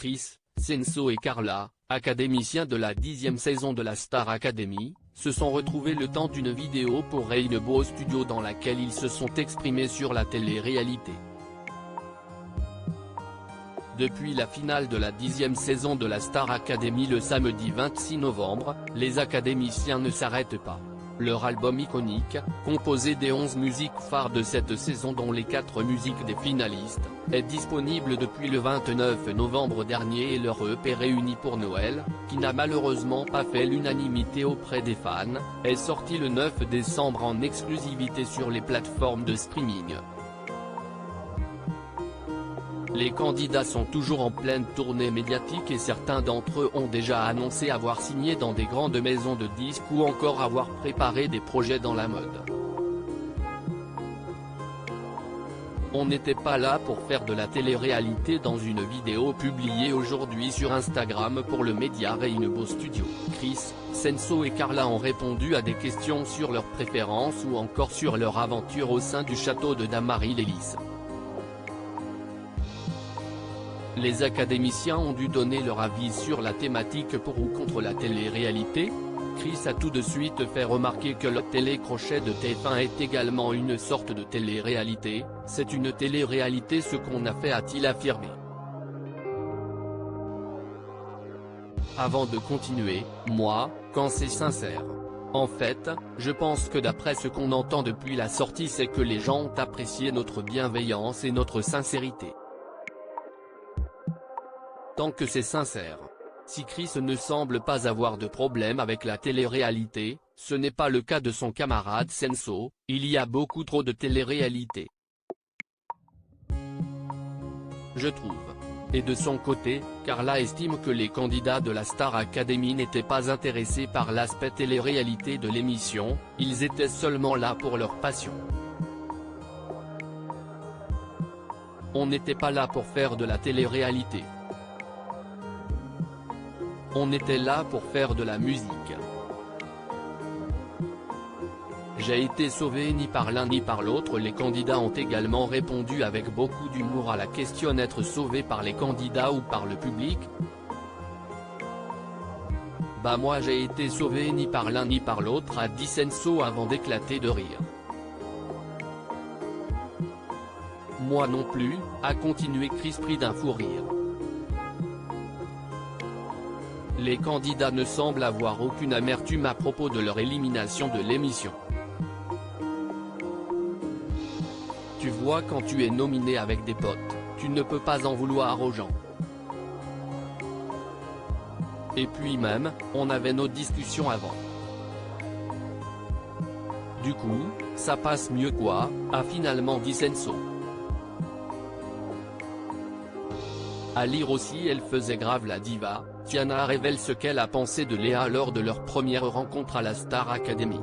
Chris, Senso et Carla, académiciens de la 10e saison de la Star Academy, se sont retrouvés le temps d'une vidéo pour Rainbow Studio dans laquelle ils se sont exprimés sur la télé-réalité. Depuis la finale de la 10e saison de la Star Academy le samedi 26 novembre, les académiciens ne s'arrêtent pas. Leur album iconique, composé des 11 musiques phares de cette saison dont les 4 musiques des finalistes, est disponible depuis le 29 novembre dernier et leur EP Réunis pour Noël, qui n'a malheureusement pas fait l'unanimité auprès des fans, est sorti le 9 décembre en exclusivité sur les plateformes de streaming. Les candidats sont toujours en pleine tournée médiatique et certains d'entre eux ont déjà annoncé avoir signé dans des grandes maisons de disques ou encore avoir préparé des projets dans la mode. On n'était pas là pour faire de la télé-réalité dans une vidéo publiée aujourd'hui sur Instagram pour le média Rainbow Studio. Chris, Senso et Carla ont répondu à des questions sur leurs préférences ou encore sur leur aventure au sein du château de Dammarie-les-Lys. Les académiciens ont dû donner leur avis sur la thématique pour ou contre la télé-réalité. Chris a tout de suite fait remarquer que le télécrochet de TF1 est également une sorte de télé-réalité, c'est une télé-réalité ce qu'on a fait, a-t-il affirmé. Avant de continuer, moi, quand c'est sincère. En fait, je pense que d'après ce qu'on entend depuis la sortie c'est que les gens ont apprécié notre bienveillance et notre sincérité. Tant que c'est sincère. Si Chris ne semble pas avoir de problème avec la télé-réalité, ce n'est pas le cas de son camarade Senso, il y a beaucoup trop de télé-réalité. Je trouve. Et de son côté, Carla estime que les candidats de la Star Academy n'étaient pas intéressés par l'aspect télé-réalité de l'émission, ils étaient seulement là pour leur passion. On n'était pas là pour faire de la télé-réalité. On était là pour faire de la musique. J'ai été sauvé ni par l'un ni par l'autre. Les candidats ont également répondu avec beaucoup d'humour à la question: être sauvé par les candidats ou par le public? Bah moi j'ai été sauvé ni par l'un ni par l'autre, a dit Senso avant d'éclater de rire. Moi non plus, a continué Chris pris d'un fou rire. Les candidats ne semblent avoir aucune amertume à propos de leur élimination de l'émission. Tu vois, quand tu es nominé avec des potes, tu ne peux pas en vouloir aux gens. Et puis même, on avait nos discussions avant. Du coup, ça passe mieux quoi, a finalement dit Senso. À lire aussi, elle faisait grave la diva. Tiana révèle ce qu'elle a pensé de Léa lors de leur première rencontre à la Star Academy.